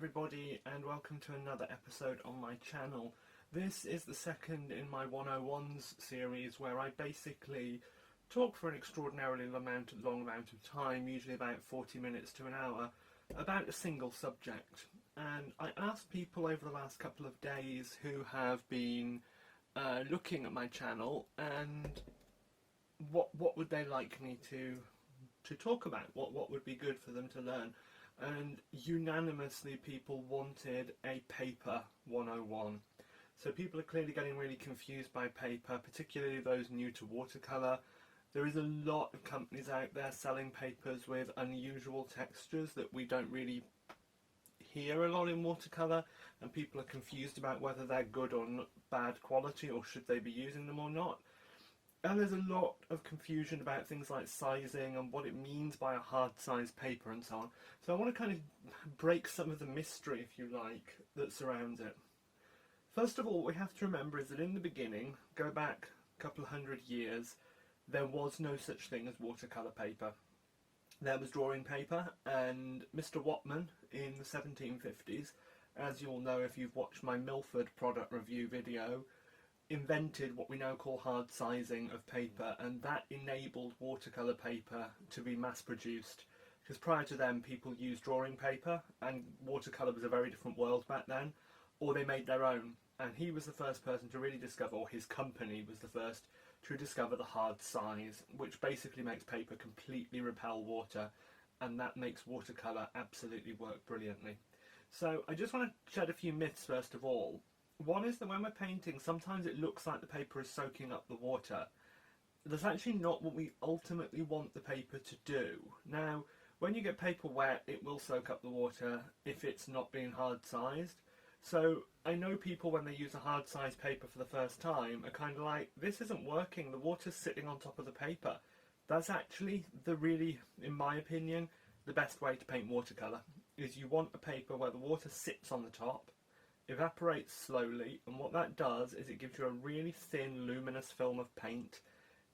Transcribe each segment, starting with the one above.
everybody, and welcome to another episode on my channel. This is the second in my 101s series where I basically talk for an extraordinarily long amount of time, usually about 40 minutes to an hour, about a single subject. And I asked people over the last couple of days who have been looking at my channel and what would they like me to talk about, what would be good for them to learn. And unanimously people wanted a paper 101. So people are clearly getting really confused by paper, particularly those new to watercolour. There is a lot of companies out there selling papers with unusual textures that we don't really hear a lot in watercolour, and people are confused about whether they're good or bad quality, or should they be using them or not. And there's a lot of confusion about things like sizing and what it means by a hard size paper and so on. So I want to kind of break some of the mystery, if you like, that surrounds it. First of all, what we have to remember is that in the beginning, go back a couple of hundred years, there was no such thing as watercolour paper. There was drawing paper, and Mr. Whatman in the 1750s, as you'll know if you've watched my Milford product review video, invented what we now call hard sizing of paper, and that enabled watercolour paper to be mass produced, because prior to then people used drawing paper and watercolour was a very different world back then, or they made their own. And he was the first person to really discover, or his company was the first to discover, the hard size, which basically makes paper completely repel water, and that makes watercolour absolutely work brilliantly. So I just want to shed a few myths first of all. One is that when we're painting, sometimes it looks like the paper is soaking up the water. That's actually not what we ultimately want the paper to do. Now, when you get paper wet, it will soak up the water if it's not being hard sized. So I know people, when they use a hard sized paper for the first time, are kind of like, this isn't working, the water's sitting on top of the paper. That's actually in my opinion, the best way to paint watercolour, is you want a paper where the water sits on the top, evaporates slowly, and what that does is it gives you a really thin luminous film of paint.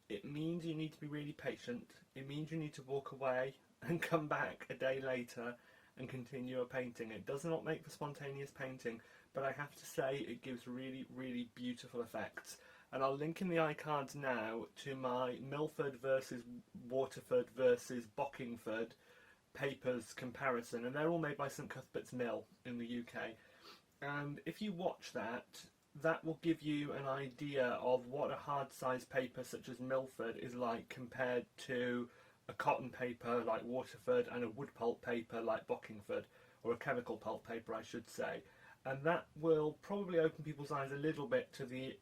It means you need to be really patient. It means you need to walk away and come back a day later and continue a painting. It does not make for spontaneous painting, but I have to say it gives really beautiful effects. And I'll link in the iCards now to my Milford versus Waterford versus Bockingford papers comparison, and they're all made by St Cuthbert's Mill in the UK. And if you watch that, that will give you an idea of what a hard sized paper such as Milford is like compared to a cotton paper like Waterford and a wood pulp paper like Bockingford, or a chemical pulp paper I should say. And that will probably open people's eyes a little bit to the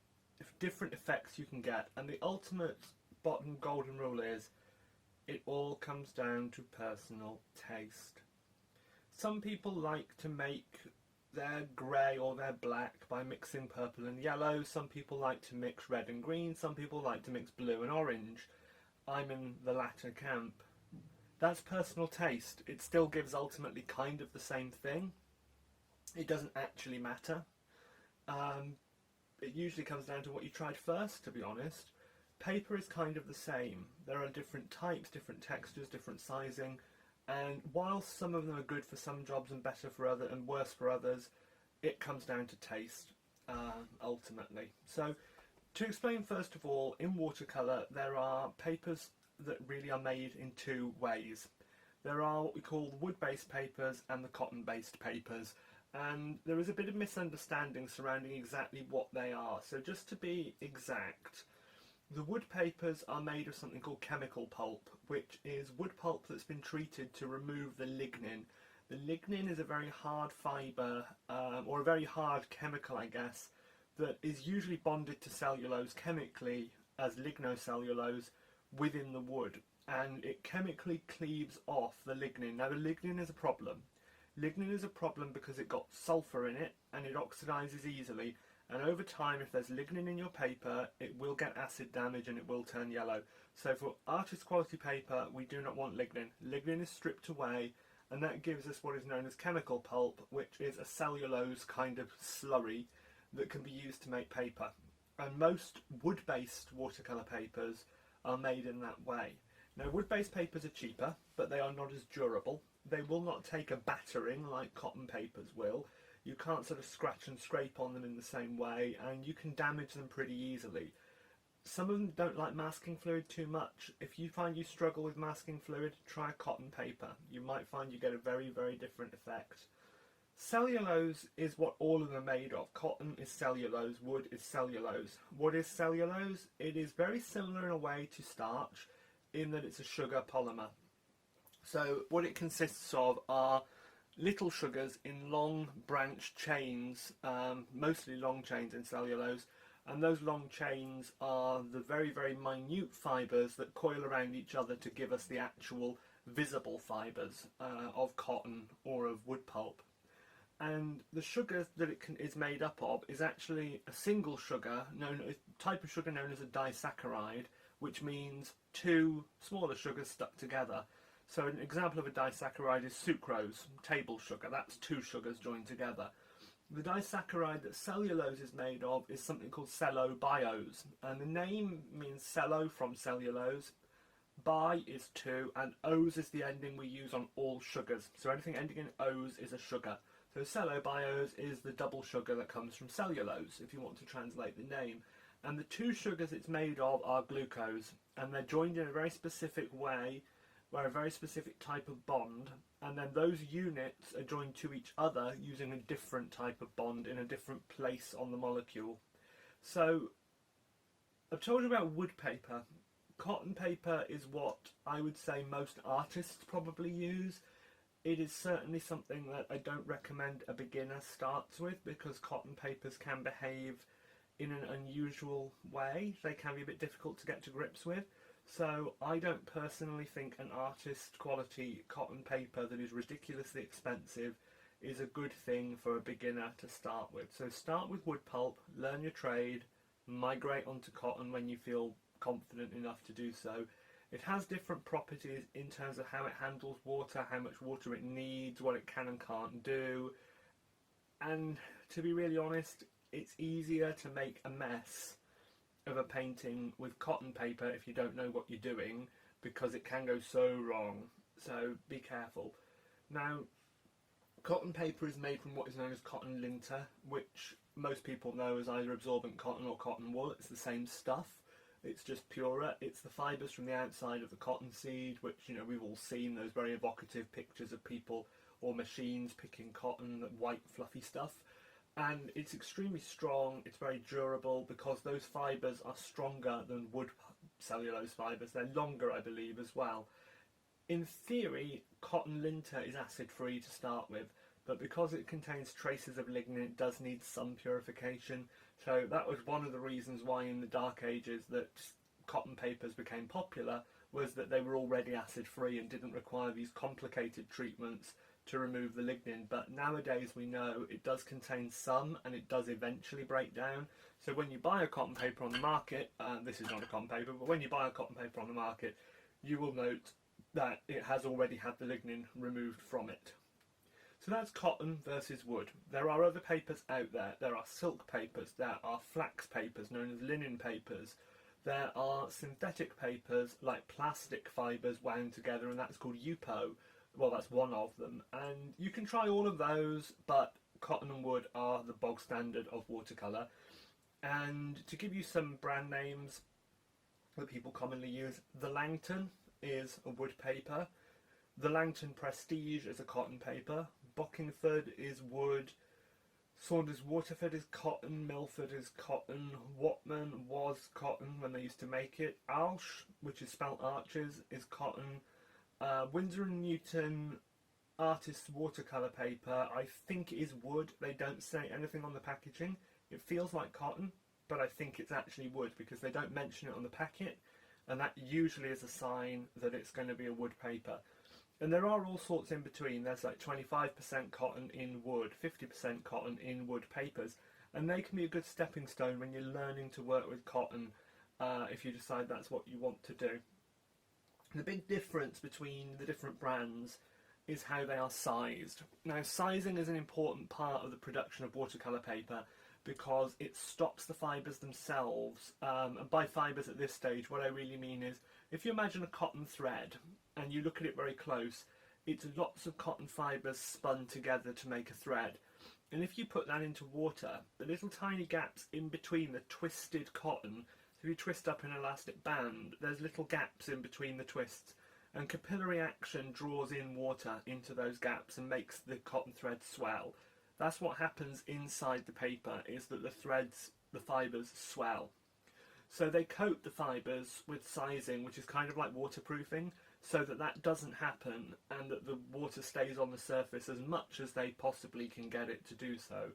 different effects you can get. And the ultimate bottom golden rule is, it all comes down to personal taste. Some people like to make their grey or their black by mixing purple and yellow. Some people like to mix red and green. Some people like to mix blue and orange. I'm in the latter camp. That's personal taste. It still gives ultimately kind of the same thing. It doesn't actually matter. It usually comes down to what you tried first, to be honest. Paper is kind of the same. There are different types, different textures, different sizing. And while some of them are good for some jobs and better for others and worse for others, it comes down to taste, ultimately. So, to explain first of all, in watercolour there are papers that really are made in two ways. There are what we call the wood-based papers and the cotton-based papers, and there is a bit of misunderstanding surrounding exactly what they are. So just to be exact, the wood papers are made of something called chemical pulp, which is wood pulp that's been treated to remove the lignin. The lignin is a very hard fibre, or a very hard chemical, I guess, that is usually bonded to cellulose chemically as lignocellulose within the wood, and it chemically cleaves off the lignin. Now the lignin is a problem. Lignin is a problem because it got sulphur in it and it oxidises easily. And over time, if there's lignin in your paper, it will get acid damage and it will turn yellow. So for artist quality paper, we do not want lignin. Lignin is stripped away, and that gives us what is known as chemical pulp, which is a cellulose kind of slurry that can be used to make paper. And most wood-based watercolour papers are made in that way. Now, wood-based papers are cheaper, but they are not as durable. They will not take a battering like cotton papers will. You can't sort of scratch and scrape on them in the same way, and you can damage them pretty easily. Some of them don't like masking fluid too much. If you find you struggle with masking fluid, try cotton paper. You might find you get a very, very different effect. Cellulose is what all of them are made of. Cotton is cellulose, wood is cellulose. What is cellulose? It is very similar in a way to starch in that it's a sugar polymer. So what it consists of are little sugars in long branched chains, mostly long chains in cellulose, and those long chains are the very, very minute fibres that coil around each other to give us the actual visible fibres of cotton or of wood pulp. And the sugar that is made up of is actually a single sugar, type of sugar known as a disaccharide, which means two smaller sugars stuck together. So an example of a disaccharide is sucrose, table sugar. That's two sugars joined together. The disaccharide that cellulose is made of is something called cellobiose, and the name means cello from cellulose, bi is two, and ose is the ending we use on all sugars. So anything ending in ose is a sugar. So cellobiose is the double sugar that comes from cellulose, if you want to translate the name. And the two sugars it's made of are glucose, and they're joined in a very specific way, where a very specific type of bond, and then those units are joined to each other using a different type of bond in a different place on the molecule. So I've told you about wood paper. Cotton paper is what I would say most artists probably use. It is certainly something that I don't recommend a beginner starts with, because cotton papers can behave in an unusual way. They can be a bit difficult to get to grips with. So I don't personally think an artist quality cotton paper that is ridiculously expensive is a good thing for a beginner to start with. So start with wood pulp, learn your trade, migrate onto cotton when you feel confident enough to do so. It has different properties in terms of how it handles water, how much water it needs, what it can and can't do. And to be really honest, it's easier to make a mess of a painting with cotton paper if you don't know what you're doing, because it can go so wrong. So be careful. Now, cotton paper is made from what is known as cotton linter, which most people know as either absorbent cotton or cotton wool. It's the same stuff. It's just purer. It's the fibres from the outside of the cotton seed, which, you know, we've all seen those very evocative pictures of people or machines picking cotton, that white fluffy stuff. And it's extremely strong, it's very durable, because those fibres are stronger than wood cellulose fibres. They're longer, I believe, as well. In theory, cotton linter is acid free to start with, but because it contains traces of lignin, it does need some purification. So that was one of the reasons why in the Dark Ages that cotton papers became popular, was that they were already acid free and didn't require these complicated treatments to remove the lignin. But nowadays we know it does contain some, and it does eventually break down. So when you buy a cotton paper on the market, this is not a cotton paper, but when you buy a cotton paper on the market, you will note that it has already had the lignin removed from it. So that's cotton versus wood. There are other papers out there. There are silk papers, there are flax papers known as linen papers, there are synthetic papers like plastic fibres wound together, and that's called UPO. Well, that's one of them, and you can try all of those, but cotton and wood are the bog standard of watercolour. And to give you some brand names that people commonly use, the Langton is a wood paper, the Langton Prestige is a cotton paper, Bockingford is wood, Saunders Waterford is cotton, Milford is cotton, Whatman was cotton when they used to make it, Alsh, which is spelt Arches, is cotton, Winsor & Newton Artist's Watercolour paper, I think is wood. They don't say anything on the packaging. It feels like cotton, but I think it's actually wood because they don't mention it on the packet, and that usually is a sign that it's going to be a wood paper. And there are all sorts in between. There's like 25% cotton in wood, 50% cotton in wood papers, and they can be a good stepping stone when you're learning to work with cotton, if you decide that's what you want to do. The big difference between the different brands is how they are sized. Now, sizing is an important part of the production of watercolour paper because it stops the fibres themselves. And by fibres at this stage, what I really mean is, if you imagine a cotton thread and you look at it very close, It's lots of cotton fibres spun together to make a thread. And if you put that into water, the little tiny gaps in between the twisted cotton, so if you twist up an elastic band, there's little gaps in between the twists, and capillary action draws in water into those gaps and makes the cotton thread swell. That's what happens inside the paper, is that the threads, the fibres, swell. So they coat the fibres with sizing, which is kind of like waterproofing, so that that doesn't happen and that the water stays on the surface as much as they possibly can get it to do so.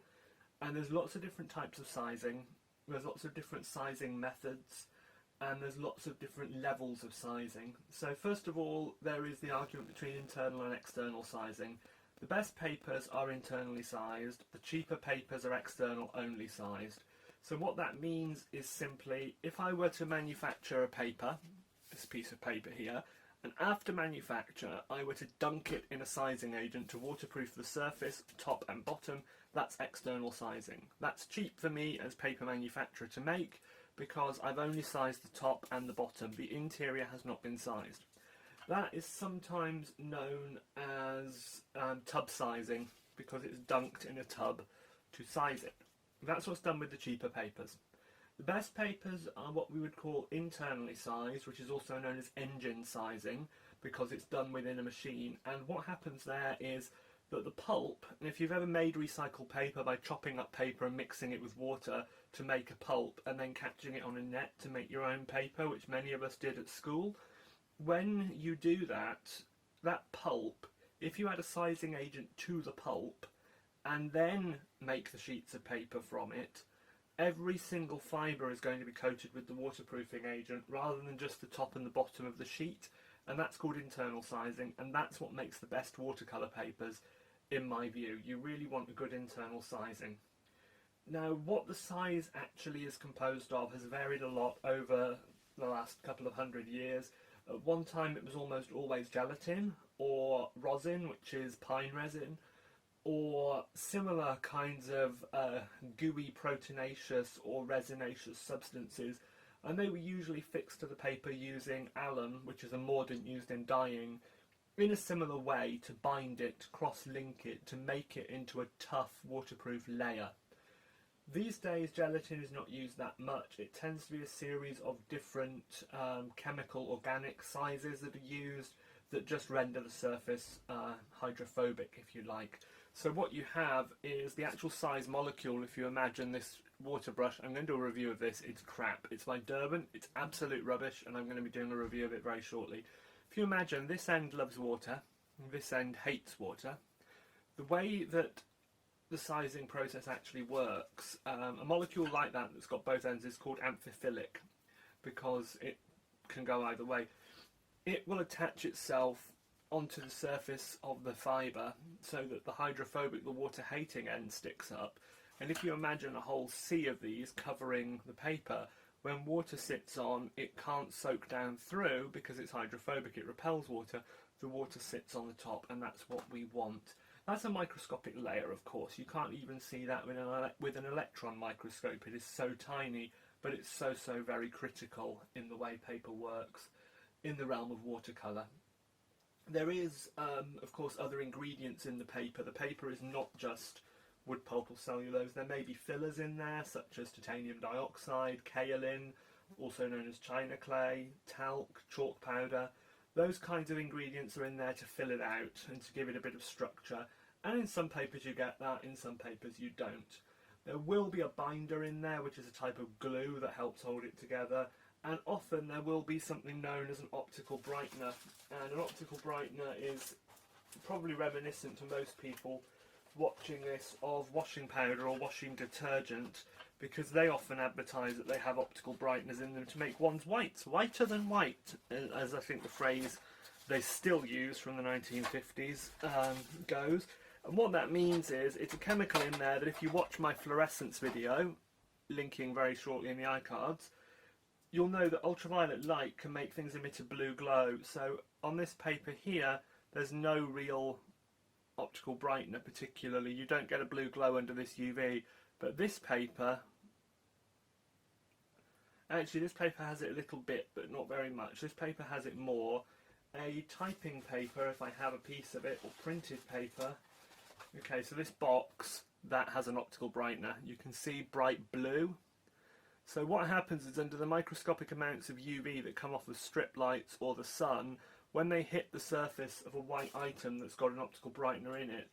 And there's lots of different types of sizing, there's lots of different sizing methods, and there's lots of different levels of sizing. So first of all, there is the argument between internal and external sizing. The best papers are internally sized, the cheaper papers are external only sized. So what that means is simply, if I were to manufacture a paper, this piece of paper here, and after manufacture I were to dunk it in a sizing agent to waterproof the surface, top and bottom, that's external sizing. That's cheap for me as paper manufacturer to make because I've only sized the top and the bottom. The interior has not been sized. That is sometimes known as tub sizing because it's dunked in a tub to size it. That's what's done with the cheaper papers. The best papers are what we would call internally sized, which is also known as engine sizing, because it's done within a machine. And what happens there is that the pulp, and if you've ever made recycled paper by chopping up paper and mixing it with water to make a pulp and then catching it on a net to make your own paper, which many of us did at school, when you do that, that pulp, if you add a sizing agent to the pulp and then make the sheets of paper from it, every single fibre is going to be coated with the waterproofing agent rather than just the top and the bottom of the sheet, and that's called internal sizing, and that's what makes the best watercolour papers in my view. You really want a good internal sizing. Now, what the size actually is composed of has varied a lot over the last couple of 100 years. At one time it was almost always gelatin or rosin, which is pine resin, or similar kinds of gooey proteinaceous or resinaceous substances, and they were usually fixed to the paper using alum, which is a mordant used in dyeing, in a similar way to bind it, cross-link it, to make it into a tough waterproof layer. These days gelatin is not used that much. It tends to be a series of different chemical organic sizes that are used that just render the surface hydrophobic, if you like. So what you have is the actual size molecule. If you imagine this water brush, I'm going to do a review of this, it's crap. It's by Durban, it's absolute rubbish, and I'm going to be doing a review of it very shortly. If you imagine this end loves water, this end hates water, the way that the sizing process actually works, a molecule like that that's got both ends is called amphiphilic because it can go either way. It will attach itself onto the surface of the fibre so that the hydrophobic, the water-hating end sticks up. And if you imagine a whole sea of these covering the paper, when water sits on, it can't soak down through because it's hydrophobic, it repels water, the water sits on the top, and that's what we want. That's a microscopic layer, of course. You can't even see that with an electron microscope. It is so tiny, but it's so very critical in the way paper works in the realm of watercolour. There is, of course, other ingredients in the paper. The paper is not just wood pulp or cellulose. There may be fillers in there, such as titanium dioxide, kaolin, also known as china clay, talc, chalk powder. Those kinds of ingredients are in there to fill it out and to give it a bit of structure. And in some papers you get that, in some papers you don't. There will be a binder in there, which is a type of glue that helps hold it together. And often there will be something known as an optical brightener. And an optical brightener is probably reminiscent to most people watching this of washing powder or washing detergent, because they often advertise that they have optical brighteners in them to make one's whiter than white, as I think the phrase they still use from the 1950s goes. And what that means is it's a chemical in there that if you watch my fluorescence video, linking very shortly in the iCards, you'll know that ultraviolet light can make things emit a blue glow. So on this paper here, there's no real optical brightener particularly. You don't get a blue glow under this UV, but this paper, actually this paper has it a little bit, but not very much. This paper has it more, a typing paper, if I have a piece of it, or printed paper. Okay, so this box, that has an optical brightener. You can see bright blue. So what happens is, under the microscopic amounts of UV that come off of strip lights or the sun, when they hit the surface of a white item that's got an optical brightener in it,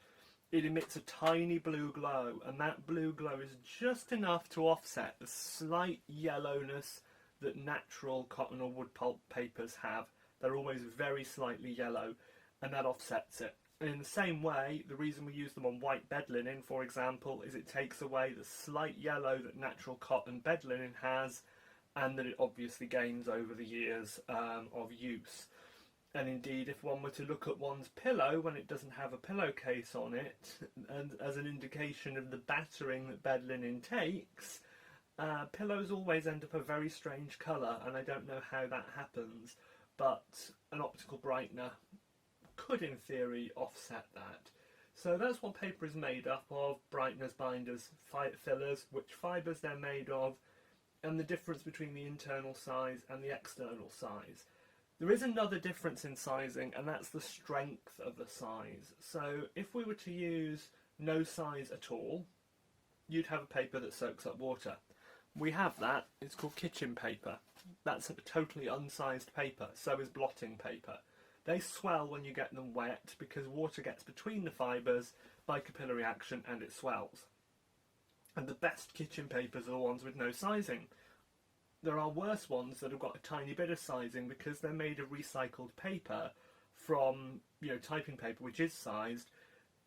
it emits a tiny blue glow, and that blue glow is just enough to offset the slight yellowness that natural cotton or wood pulp papers have. They're always very slightly yellow, and that offsets it. And in the same way, the reason we use them on white bed linen, for example, is it takes away the slight yellow that natural cotton bed linen has, and that it obviously gains over the years of use. And indeed, if one were to look at one's pillow when it doesn't have a pillowcase on it, and as an indication of the battering that bed linen takes, pillows always end up a very strange colour, and I don't know how that happens, but an optical brightener could in theory offset that. So that's what paper is made up of: brighteners, binders, fillers, which fibres they're made of, and the difference between the internal size and the external size. There is another difference in sizing, and that's the strength of the size. So if we were to use no size at all, you'd have a paper that soaks up water. We have that. It's called kitchen paper. That's a totally unsized paper. So is blotting paper. They swell when you get them wet because water gets between the fibres by capillary action, and it swells. And the best kitchen papers are the ones with no sizing. There are worse ones that have got a tiny bit of sizing because they're made of recycled paper from, typing paper, which is sized.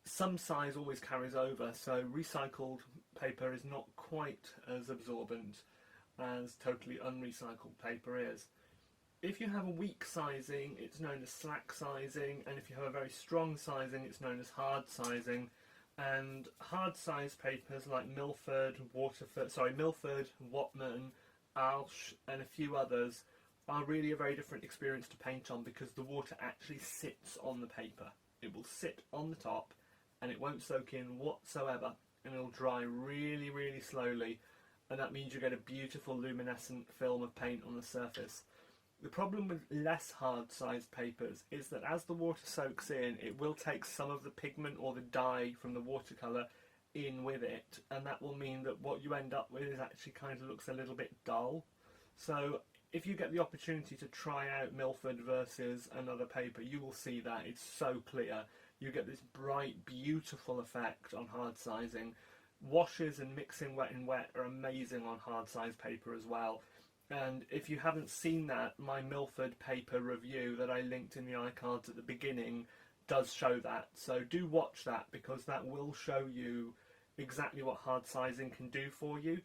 Some size always carries over, so recycled paper is not quite as absorbent as totally unrecycled paper is. If you have a weak sizing, it's known as slack sizing, and if you have a very strong sizing, it's known as hard sizing. And hard sized papers like Milford, Whatman, Alsh and a few others are really a very different experience to paint on, because the water actually sits on the paper. It will sit on the top and it won't soak in whatsoever, and it'll dry really, really slowly, and that means you get a beautiful luminescent film of paint on the surface. The problem with less hard sized papers is that as the water soaks in, it will take some of the pigment or the dye from the watercolour in with it, and that will mean that what you end up with is actually kind of looks a little bit dull. So if you get the opportunity to try out Milford versus another paper, you will see that it's so clear. You get this bright, beautiful effect on hard sizing. Washes and mixing wet and wet are amazing on hard sized paper as well. And if you haven't seen that, my Milford paper review that I linked in the iCards at the beginning does show that. So do watch that, because that will show you exactly what hard sizing can do for you.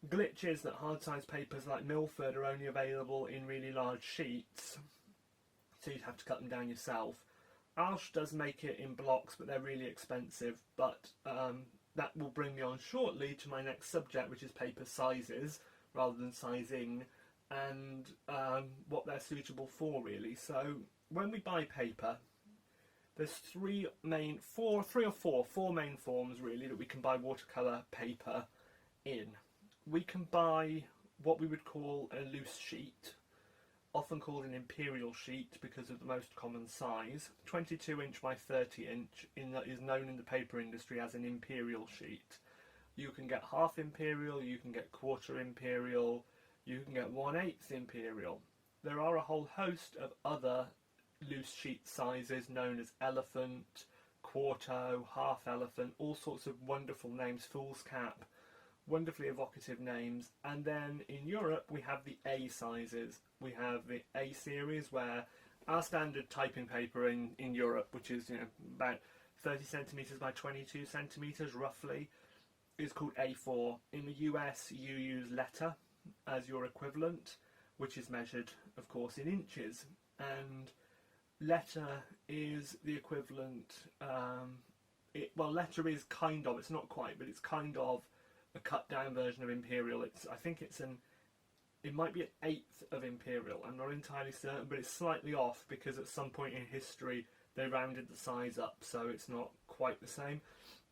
Glitch is that hard sized papers like Milford are only available in really large sheets, so you'd have to cut them down yourself. Alsh does make it in blocks, but they're really expensive. But that will bring me on shortly to my next subject, which is paper sizes rather than sizing, and what they're suitable for, really. So when we buy paper, there's four main forms really that we can buy watercolour paper in. We can buy what we would call a loose sheet, often called an Imperial sheet because of the most common size. 22 inch by 30 inch is known in the paper industry as an Imperial sheet. You can get half Imperial, you can get quarter Imperial, you can get 1/8 Imperial. There are a whole host of other loose sheet sizes known as elephant, quarto, half elephant, all sorts of wonderful names, fool's cap, wonderfully evocative names. And then in Europe we have the A sizes. We have the A series, where our standard typing paper in Europe, which is about 30 centimetres by 22 centimetres roughly, is called A4. In the US you use letter as your equivalent, which is measured of course in inches, and letter is the equivalent, letter is kind of, it's not quite, but it's kind of a cut down version of Imperial. It might be an 1/8 of Imperial, I'm not entirely certain, but it's slightly off because at some point in history they rounded the size up, so it's not quite the same.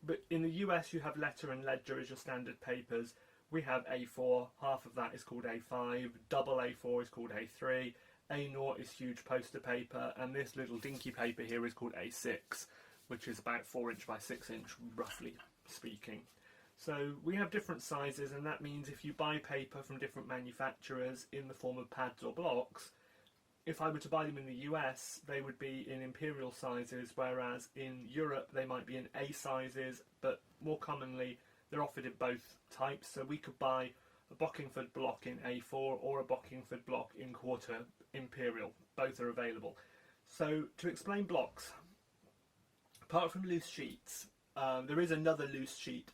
But in the US you have letter and ledger as your standard papers. We have A4, half of that is called A5, double A4 is called A3, A0 is huge poster paper, and this little dinky paper here is called A6, which is about 4" by 6" roughly speaking. So we have different sizes, and that means if you buy paper from different manufacturers in the form of pads or blocks, if I were to buy them in the US, they would be in Imperial sizes, whereas in Europe they might be in A sizes, but more commonly they're offered in both types. So we could buy a Bockingford block in A4 or a Bockingford block in quarter Imperial. Both are available. So to explain blocks, apart from loose sheets, there is another loose sheet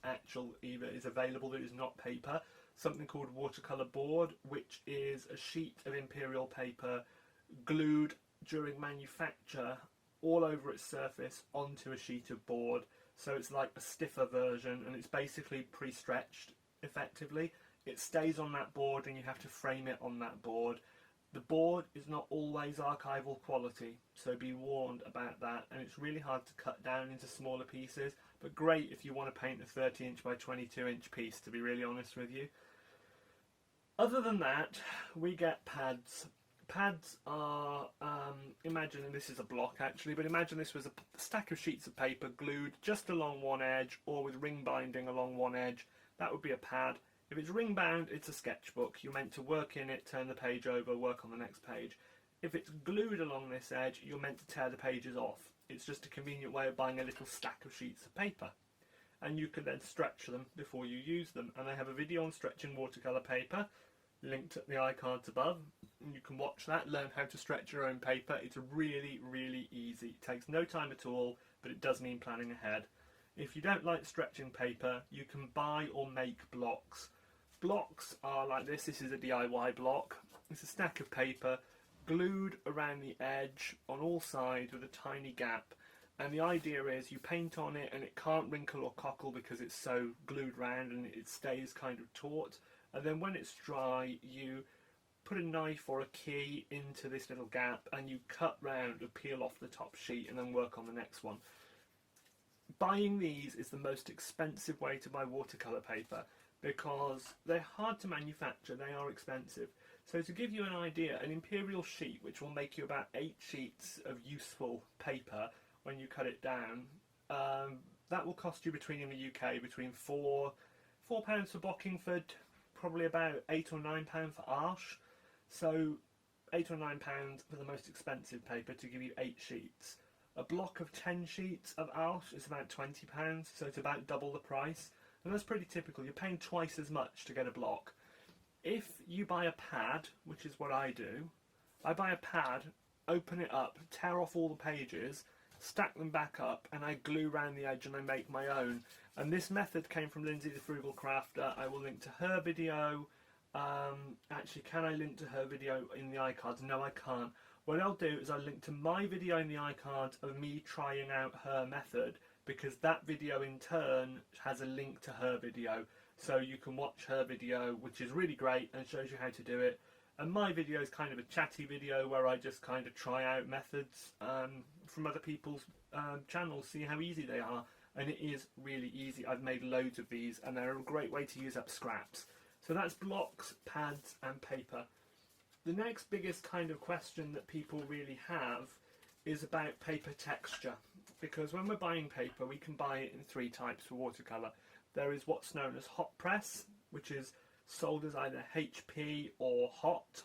is available that is not paper, something called watercolour board, which is a sheet of Imperial paper glued during manufacture all over its surface onto a sheet of board. So it's like a stiffer version, and it's basically pre-stretched effectively. It stays on that board and you have to frame it on that board. The board is not always archival quality, so be warned about that, and it's really hard to cut down into smaller pieces, but great if you want to paint a 30" by 22" piece, to be really honest with you. Other than that, we get pads. Pads are, imagine, and this is a block actually, but imagine this was a stack of sheets of paper glued just along one edge or with ring binding along one edge. That would be a pad. If it's ring bound, it's a sketchbook. You're meant to work in it, turn the page over, work on the next page. If it's glued along this edge, you're meant to tear the pages off. It's just a convenient way of buying a little stack of sheets of paper. And you can then stretch them before you use them. And I have a video on stretching watercolour paper, linked at the iCards above. And you can watch that, learn how to stretch your own paper. It's really, really easy. It takes no time at all, but it does need planning ahead. If you don't like stretching paper, you can buy or make blocks. Blocks are like this. This is a DIY block. It's a stack of paper glued around the edge on all sides with a tiny gap. And the idea is you paint on it and it can't wrinkle or cockle because it's so glued round and it stays kind of taut. And then when it's dry, you put a knife or a key into this little gap and you cut round and peel off the top sheet and then work on the next one. Buying these is the most expensive way to buy watercolour paper because they're hard to manufacture, they are expensive. So to give you an idea, an Imperial sheet, which will make you about 8 sheets of useful paper when you cut it down, that will cost you in the UK between £4 for Bockingford, probably about £8 or £9 for Arsh. So £8 or £9 for the most expensive paper to give you 8 sheets. A block of 10 sheets of Arsh is about £20, so it's about double the price. And that's pretty typical. You're paying twice as much to get a block. If you buy a pad, which is what I do, I buy a pad, open it up, tear off all the pages, stack them back up, and I glue around the edge and I make my own. And this method came from Lindsay the Frugal Crafter. I will link to her video. Actually, can I link to her video in the iCards? No, I can't. What I'll do is I'll link to my video in the iCards of me trying out her method, because that video in turn has a link to her video. So you can watch her video, which is really great and shows you how to do it. And my video is kind of a chatty video where I just kind of try out methods from other people's channels, see how easy they are. And it is really easy. I've made loads of these and they're a great way to use up scraps. So that's blocks, pads and paper. The next biggest kind of question that people really have is about paper texture. Because when we're buying paper, we can buy it in 3 types for watercolour. There is what's known as hot press, which is sold as either HP or hot.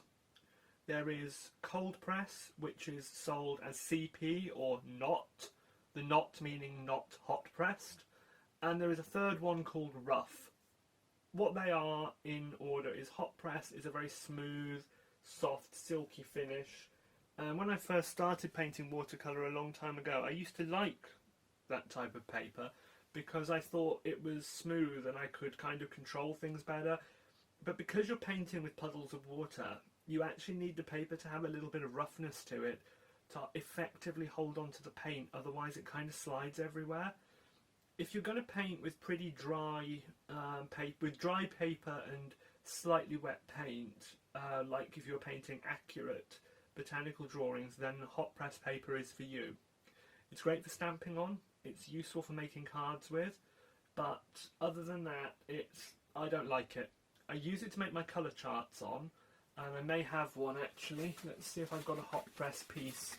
There is cold press, which is sold as CP or not, the not meaning not hot pressed. And there is a third one called rough. What they are in order is hot press is a very smooth, soft, silky finish. And when I first started painting watercolour a long time ago, I used to like that type of paper because I thought it was smooth and I could kind of control things better. But because you're painting with puddles of water, you actually need the paper to have a little bit of roughness to it to effectively hold on to the paint, otherwise it kind of slides everywhere. If you're going to paint with pretty dry dry paper and slightly wet paint, like if you're painting accurate botanical drawings, then hot press paper is for you. It's great for stamping on, it's useful for making cards with, but other than that, I don't like it. I use it to make my colour charts on, and I may have one actually. Let's see if I've got a hot press piece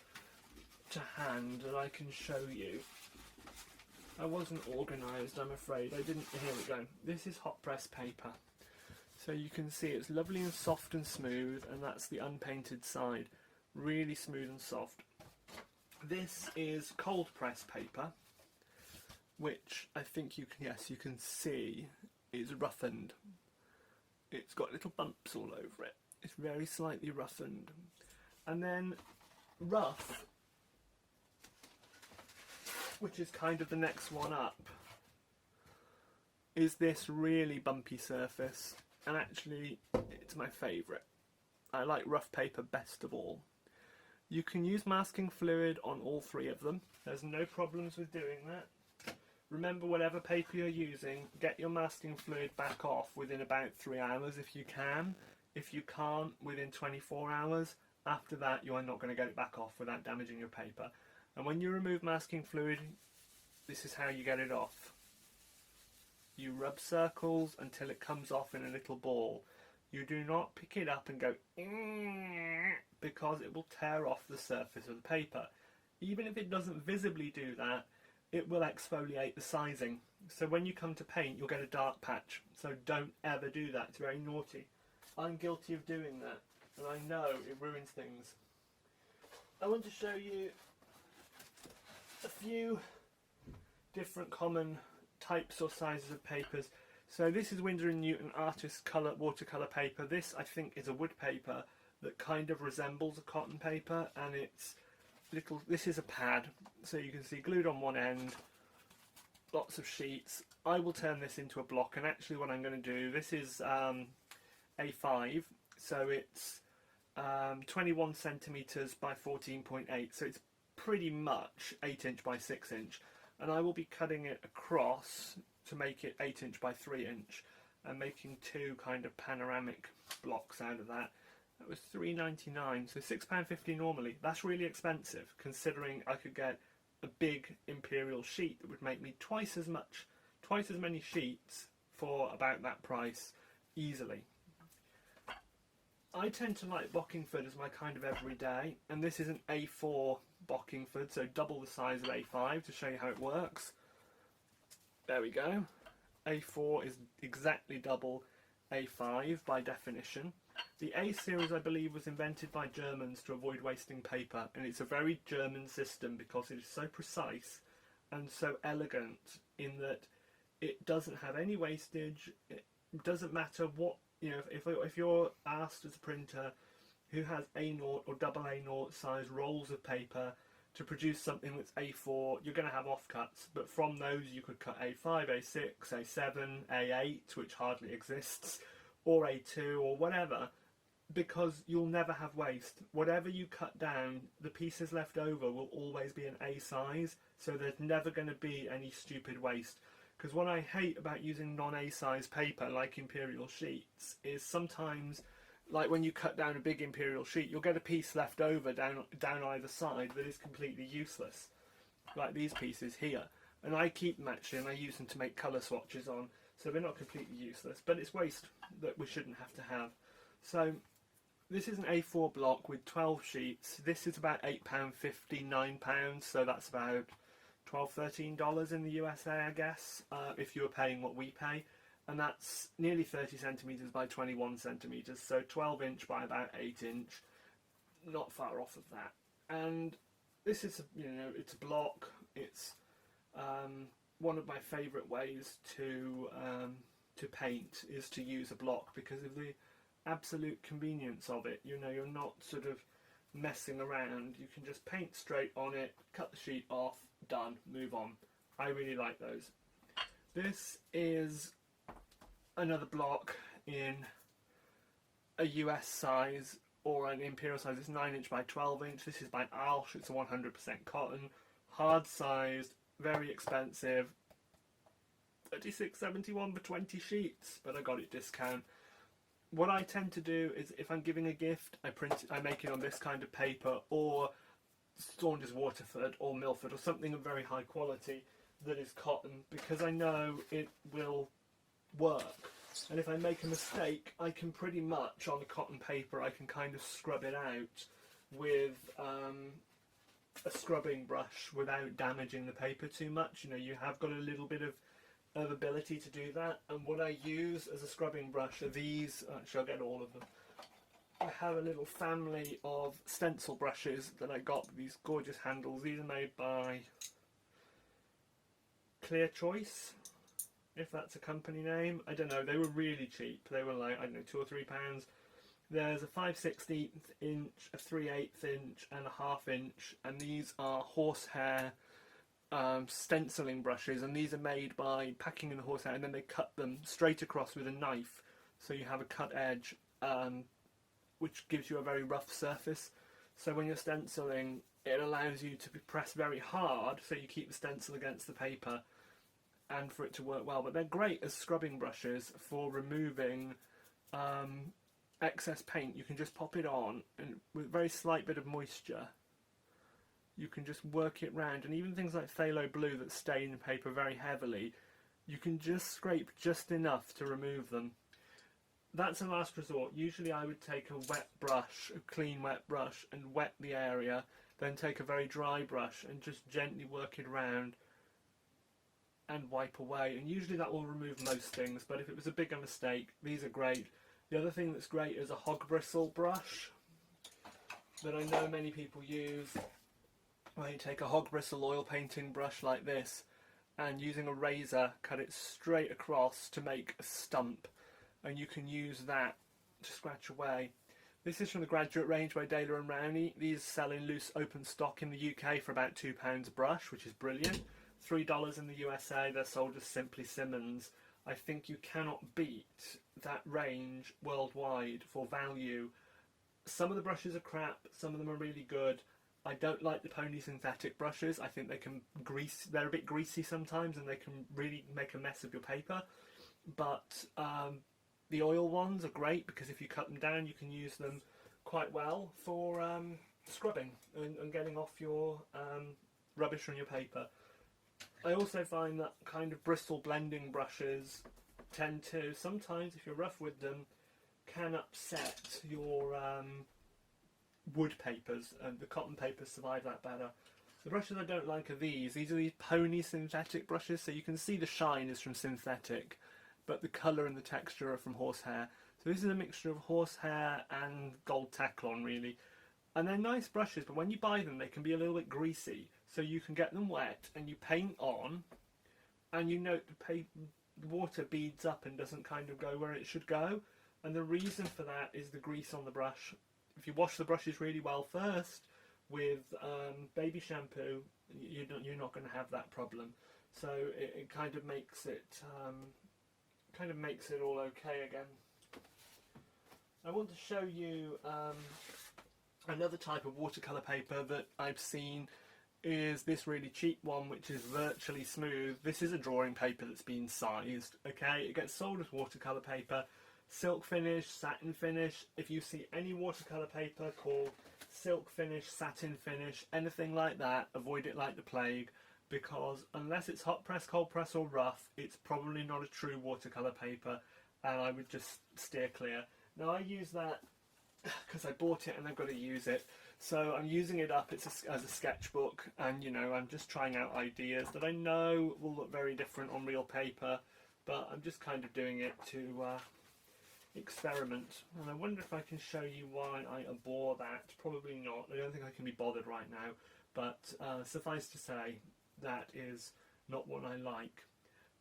to hand that I can show you. I wasn't organised, I'm afraid. I didn't. Here we go. This is hot press paper. So you can see it's lovely and soft and smooth, and that's the unpainted side. Really smooth and soft. This is cold press paper, which I think you can see is roughened. It's got little bumps all over it. It's very slightly roughened. And then rough, which is kind of the next one up, is this really bumpy surface. And actually, it's my favourite. I like rough paper best of all. You can use masking fluid on all three of them. There's no problems with doing that. Remember, whatever paper you're using, get your masking fluid back off within about 3 hours if you can. If you can't, within 24 hours. After that, you are not going to get it back off without damaging your paper. And when you remove masking fluid, this is how you get it off. You rub circles until it comes off in a little ball. You do not pick it up and go because it will tear off the surface of the paper. Even if it doesn't visibly do that, it will exfoliate the sizing. So when you come to paint, you'll get a dark patch. So don't ever do that. It's very naughty. I'm guilty of doing that, and I know it ruins things. I want to show you a few different common types or sizes of papers. So this is Winsor & Newton Artist Colour Watercolour paper. This, I think, is a wood paper that kind of resembles a cotton paper, and it's little. This is a pad, so you can see glued on one end, lots of sheets. I will turn this into a block, and actually what I'm going to do, this is A5, so it's 21 centimetres by 14.8, so it's pretty much 8 inch by 6 inch. And I will be cutting it across to make it 8 inch by 3 inch, and making two kind of panoramic blocks out of that. That was £3.99, so £6.50 normally. That's really expensive, considering I could get a big Imperial sheet that would make me twice as many sheets for about that price easily. I tend to like Bockingford as my kind of everyday, and this is an A4 Bockingford, so double the size of A5 to show you how it works. There we go. A4 is exactly double A5 by definition. The A series, I believe, was invented by Germans to avoid wasting paper, and it's a very German system because it is so precise and so elegant in that it doesn't have any wastage. It doesn't matter what, you know, if you're asked as a printer who has A0 or double A0 size rolls of paper to produce something that's A4, you're going to have offcuts, but from those you could cut A5, A6, A7, A8, which hardly exists, or A2 or whatever, because you'll never have waste. Whatever you cut down, the pieces left over will always be an A size, so there's never going to be any stupid waste. Because what I hate about using non-A size paper like Imperial sheets is sometimes, like when you cut down a big Imperial sheet, you'll get a piece left over down either side that is completely useless, like these pieces here. And I keep them actually, and I use them to make colour swatches on, so they're not completely useless, but it's waste that we shouldn't have to have. So this is an A4 block with 12 sheets. This is about £8.50, £9, so that's about $12–13 in the USA, I guess, if you were paying what we pay. And that's nearly 30 centimetres by 21 centimetres, so 12 inch by about 8 inch, not far off of that. And this is, it's a block. It's one of my favourite ways to paint is to use a block because of the absolute convenience of it. You're not sort of messing around. You can just paint straight on it, cut the sheet off, done, move on. I really like those. This is another block in a US size or an Imperial size. It's 9 inch by 12 inch. This is by Alsh. It's a 100% cotton, hard sized, very expensive. $36.71 for 20 sheets, but I got it discount. What I tend to do is if I'm giving a gift, I make it on this kind of paper, or Saunders Waterford or Milford, or something of very high quality that is cotton, because I know it will work. And if I make a mistake, I can pretty much, on the cotton paper, I can kind of scrub it out with a scrubbing brush without damaging the paper too much. You know, you have got a little bit of ability to do that. And what I use as a scrubbing brush are these, actually I'll get all of them. I have a little family of stencil brushes that I got with these gorgeous handles. These are made by Clear Choice, if that's a company name. I don't know, they were really cheap. They were like, I don't know, £2 or £3. There's a 5/16 inch, a 3/8 inch and a 1/2 inch, and these are horsehair stenciling brushes, and these are made by packing in the horsehair and then they cut them straight across with a knife, so you have a cut edge, which gives you a very rough surface. So when you're stenciling, it allows you to be pressed very hard so you keep the stencil against the paper and for it to work well. But they're great as scrubbing brushes for removing excess paint. You can just pop it on, and with a very slight bit of moisture you can just work it round, and even things like phthalo blue that stain the paper very heavily, you can just scrape just enough to remove them. That's a last resort. Usually I would take a wet brush, a clean wet brush, and wet the area, then take a very dry brush and just gently work it around and wipe away, and usually that will remove most things. But if it was a bigger mistake, these are great. The other thing that's great is a hog bristle brush that I know many people use, where you take a hog bristle oil painting brush like this and using a razor cut it straight across to make a stump, and you can use that to scratch away. This is from the Graduate range by Daler and Rowney. These sell in loose open stock in the UK for about £2 a brush, which is brilliant. $3 in the USA. They're sold as Simply Simmons. I think you cannot beat that range worldwide for value. Some of the brushes are crap, some of them are really good. I don't like the pony synthetic brushes. I think they can they're a bit greasy sometimes and they can really make a mess of your paper. But the oil ones are great because if you cut them down you can use them quite well for scrubbing and getting off your rubbish from your paper. I also find that kind of bristle blending brushes tend to, sometimes if you're rough with them, can upset your wood papers, and the cotton papers survive that better. The brushes I don't like are these. These are these pony synthetic brushes, so you can see the shine is from synthetic, but the colour and the texture are from horsehair. So this is a mixture of horsehair and gold Teflon really. And they're nice brushes, but when you buy them they can be a little bit greasy. So you can get them wet and you paint on, and you note the water beads up and doesn't kind of go where it should go. And the reason for that is the grease on the brush. If you wash the brushes really well first with baby shampoo, you're not going to have that problem. So it kind of makes it all okay again. I want to show you another type of watercolour paper that I've seen is this really cheap one, which is virtually smooth. This is a drawing paper that's been sized. Okay, it gets sold as watercolour paper. Silk finish, satin finish. If you see any watercolour paper called silk finish, satin finish, anything like that, avoid it like the plague, because unless it's hot press, cold press or rough, it's probably not a true watercolour paper, and I would just steer clear. Now I use that because I bought it and I've got to use it, so I'm using it up as a sketchbook, and you know, I'm just trying out ideas that I know will look very different on real paper, but I'm just kind of doing it to experiment. And I wonder if I can show you why I abhor that. Probably not. I don't think I can be bothered right now, but suffice to say, that is not what I like.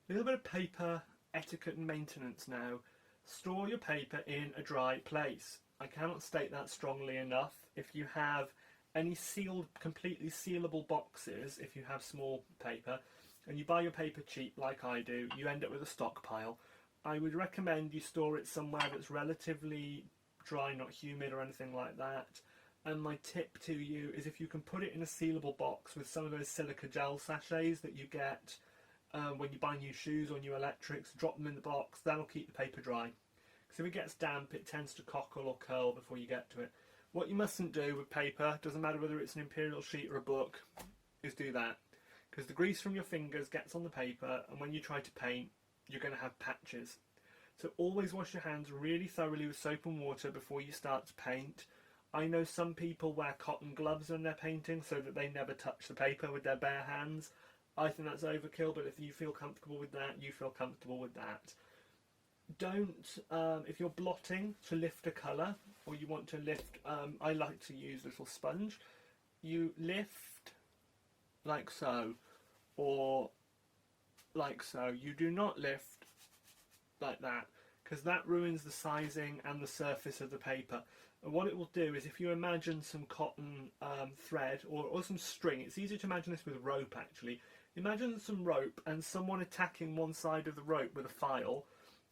A little bit of paper etiquette and maintenance now. Store your paper in a dry place. I cannot state that strongly enough. If you have any sealed, completely sealable boxes, if you have small paper, and you buy your paper cheap like I do, you end up with a stockpile. I would recommend you store it somewhere that's relatively dry, not humid or anything like that. And my tip to you is if you can put it in a sealable box with some of those silica gel sachets that you get when you buy new shoes or new electrics, drop them in the box, that'll keep the paper dry. Because if it gets damp, it tends to cockle or curl before you get to it. What you mustn't do with paper, doesn't matter whether it's an Imperial sheet or a book, is do that. Because the grease from your fingers gets on the paper, and when you try to paint, you're going to have patches. So always wash your hands really thoroughly with soap and water before you start to paint. I know some people wear cotton gloves when they're painting so that they never touch the paper with their bare hands. I think that's overkill, but if you feel comfortable with that, you feel comfortable with that. Don't, if you're blotting to lift a colour, or you want to lift, I like to use a little sponge, you lift like so, or like so. You do not lift like that, because that ruins the sizing and the surface of the paper. And what it will do is, if you imagine some cotton thread or some string, it's easier to imagine this with rope actually. Imagine some rope and someone attacking one side of the rope with a file.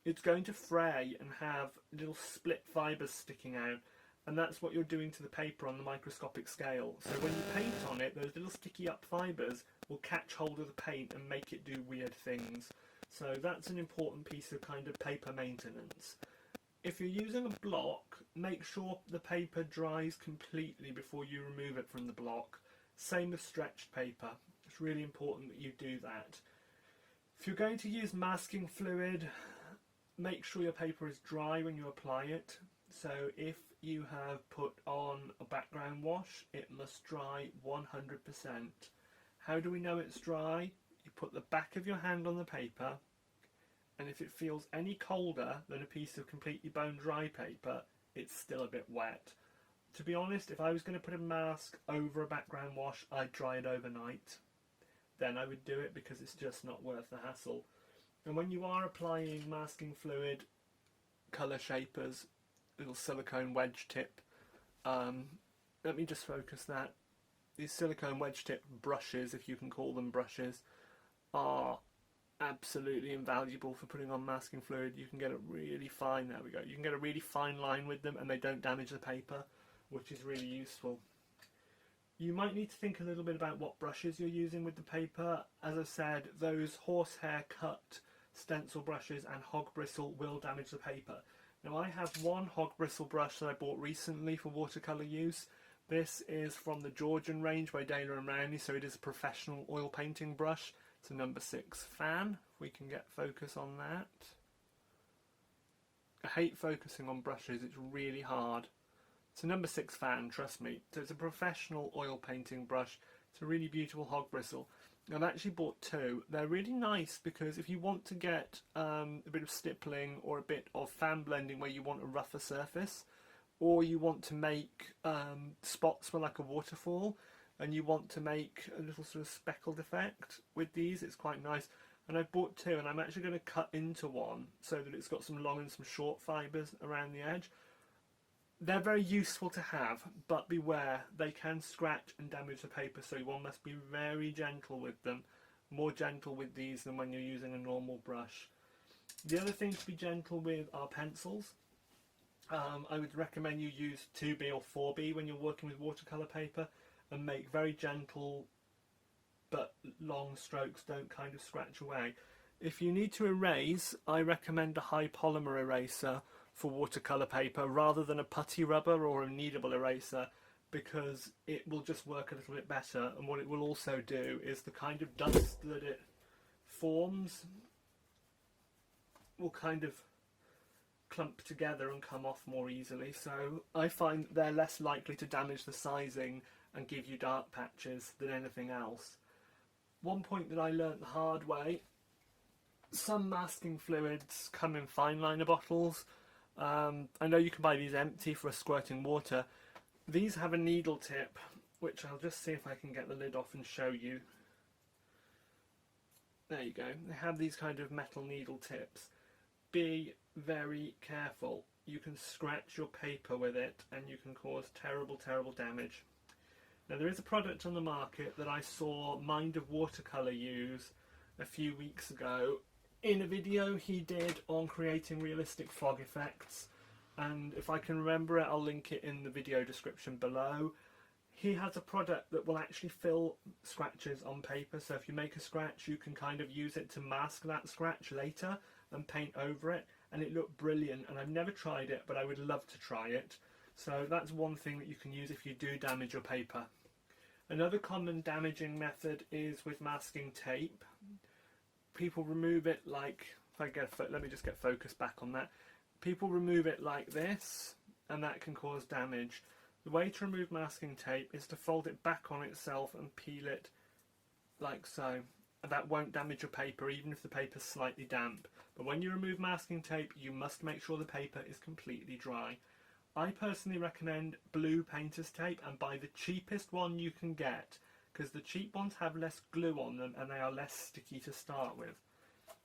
It's going to fray and have little split fibres sticking out, and that's what you're doing to the paper on the microscopic scale. So when you paint on it, those little sticky up fibres will catch hold of the paint and make it do weird things. So that's an important piece of kind of paper maintenance. If you're using a block, make sure the paper dries completely before you remove it from the block. Same with stretched paper. It's really important that you do that. If you're going to use masking fluid, make sure your paper is dry when you apply it. So if you have put on a background wash, it must dry 100%. How do we know it's dry? You put the back of your hand on the paper, and if it feels any colder than a piece of completely bone dry paper, it's still a bit wet. To be honest, if I was going to put a mask over a background wash, I'd dry it overnight. Then I would do it, because it's just not worth the hassle. And when you are applying masking fluid, colour shapers, little silicone wedge tip, let me just focus that. These silicone wedge tip brushes, if you can call them brushes, are absolutely invaluable for putting on masking fluid. You can get a really fine, there we go, you can get a really fine line with them and they don't damage the paper, which is really useful. You might need to think a little bit about what brushes you're using with the paper. As I said, those horsehair cut stencil brushes and hog bristle will damage the paper. Now I have one hog bristle brush that I bought recently for watercolour use. This is from the Georgian range by Daler and Rowney, so it is a professional oil painting brush. It's a number 6 fan, if we can get focus on that. I hate focusing on brushes, it's really hard. It's a number 6 fan, trust me. So it's a professional oil painting brush. It's a really beautiful hog bristle. I've actually bought 2. They're really nice because if you want to get a bit of stippling or a bit of fan blending where you want a rougher surface, or you want to make spots for like a waterfall, and you want to make a little sort of speckled effect with these, it's quite nice. And I've bought 2, and I'm actually going to cut into one so that it's got some long and some short fibres around the edge. They're very useful to have, but beware, they can scratch and damage the paper, so one must be very gentle with them. More gentle with these than when you're using a normal brush. The other thing to be gentle with are pencils. I would recommend you use 2B or 4B when you're working with watercolour paper, and make very gentle but long strokes, don't kind of scratch away. If you need to erase, I recommend a high polymer eraser for watercolour paper rather than a putty rubber or a kneadable eraser, because it will just work a little bit better. And what it will also do is the kind of dust that it forms will kind of clump together and come off more easily. So I find they're less likely to damage the sizing and give you dark patches than anything else. One point that I learnt the hard way, some masking fluids come in fine liner bottles. I know you can buy these empty for squirting water. These have a needle tip, which I'll just see if I can get the lid off and show you. There you go. They have these kind of metal needle tips. Be very careful. You can scratch your paper with it and you can cause terrible, terrible damage. Now there is a product on the market that I saw MindOfWatercolor use a few weeks ago in a video he did on creating realistic fog effects, and if I can remember it I'll link it in the video description below. He has a product that will actually fill scratches on paper, so if you make a scratch you can kind of use it to mask that scratch later and paint over it, and it looked brilliant. And I've never tried it, but I would love to try it. So that's one thing that you can use if you do damage your paper. Another common damaging method is with masking tape. People remove it like if I get, let me just get focus back on that. People remove it like this, and that can cause damage. The way to remove masking tape is to fold it back on itself and peel it like so. That won't damage your paper, even if the paper's slightly damp. But when you remove masking tape, you must make sure the paper is completely dry. I personally recommend blue painter's tape, and buy the cheapest one you can get, because the cheap ones have less glue on them and they are less sticky to start with.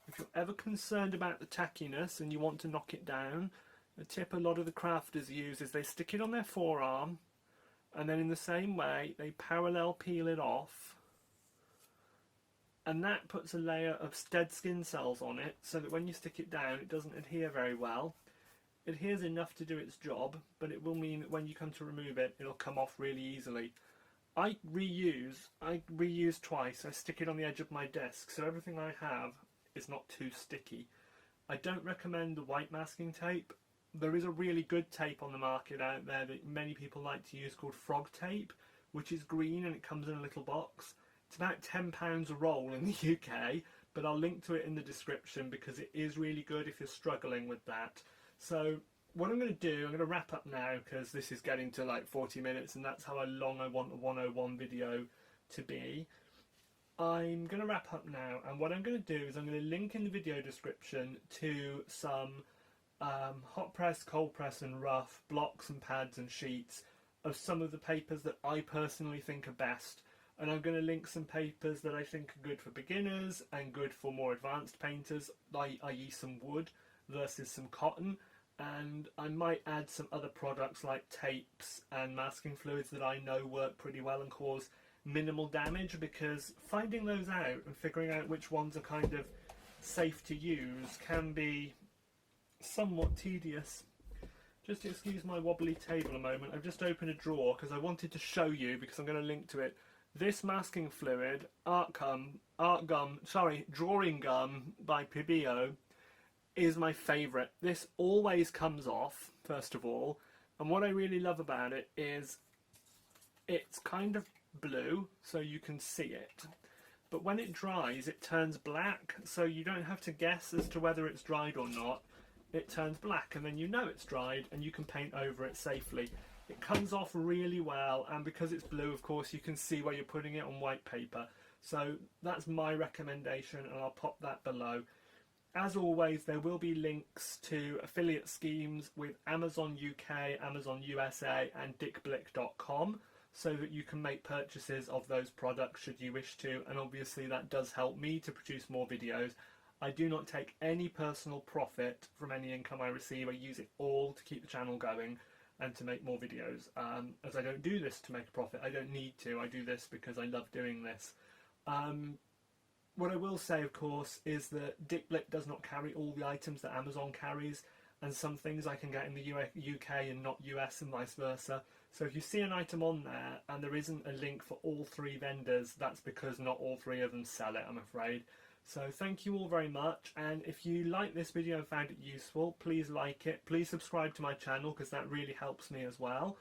If you're ever concerned about the tackiness and you want to knock it down, a tip a lot of the crafters use is they stick it on their forearm, and then in the same way they parallel peel it off, and that puts a layer of dead skin cells on it so that when you stick it down it doesn't adhere very well. It adheres enough to do its job, but it will mean that when you come to remove it, it'll come off really easily. I reuse twice. I stick it on the edge of my desk so everything I have is not too sticky. I don't recommend the white masking tape. There is a really good tape on the market out there that many people like to use called frog tape, which is green and it comes in a little box. It's about £10 a roll in the UK, but I'll link to it in the description because it is really good if you're struggling with that. So what I'm going to do, I'm going to wrap up now because this is getting to like 40 minutes and that's how long I want a 101 video to be. I'm going to wrap up now, and what I'm going to do is I'm going to link in the video description to some hot press, cold press and rough blocks and pads and sheets of some of the papers that I personally think are best. And I'm going to link some papers that I think are good for beginners and good for more advanced painters, i.e. some wood versus some cotton. And I might add some other products like tapes and masking fluids that I know work pretty well and cause minimal damage, because finding those out and figuring out which ones are kind of safe to use can be somewhat tedious. Just excuse my wobbly table a moment. I've just opened a drawer because I wanted to show you, because I'm going to link to it. This masking fluid, drawing gum by PEBEO, is my favourite. This always comes off, first of all, and what I really love about it is it's kind of blue, so you can see it. But when it dries, it turns black, so you don't have to guess as to whether it's dried or not. It turns black, and then you know it's dried, and you can paint over it safely. It comes off really well, and because it's blue, of course, you can see where you're putting it on white paper. So that's my recommendation, and I'll pop that below. As always, there will be links to affiliate schemes with Amazon UK, Amazon USA, and dickblick.com, so that you can make purchases of those products should you wish to, and obviously that does help me to produce more videos. I do not take any personal profit from any income I receive. I use it all to keep the channel going and to make more videos, as I don't do this to make a profit. I don't need to. I do this because I love doing this. What I will say, of course, is that Dick Blick does not carry all the items that Amazon carries, and some things I can get in the UK and not US and vice versa. So if you see an item on there and there isn't a link for all three vendors, that's because not all three of them sell it, I'm afraid. So thank you all very much, and if you like this video and found it useful, please like it, please subscribe to my channel because that really helps me as well,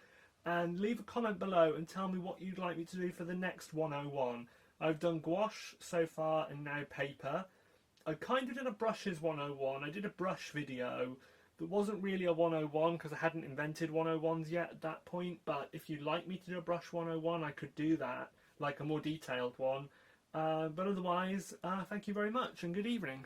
and leave a comment below and tell me what you'd like me to do for the next 101. I've done gouache so far and now paper. I kind of did a brushes 101, I did a brush video that wasn't really a 101 because I hadn't invented 101s yet at that point, but if you'd like me to do a brush 101 I could do that, like a more detailed one. But otherwise, thank you very much and good evening.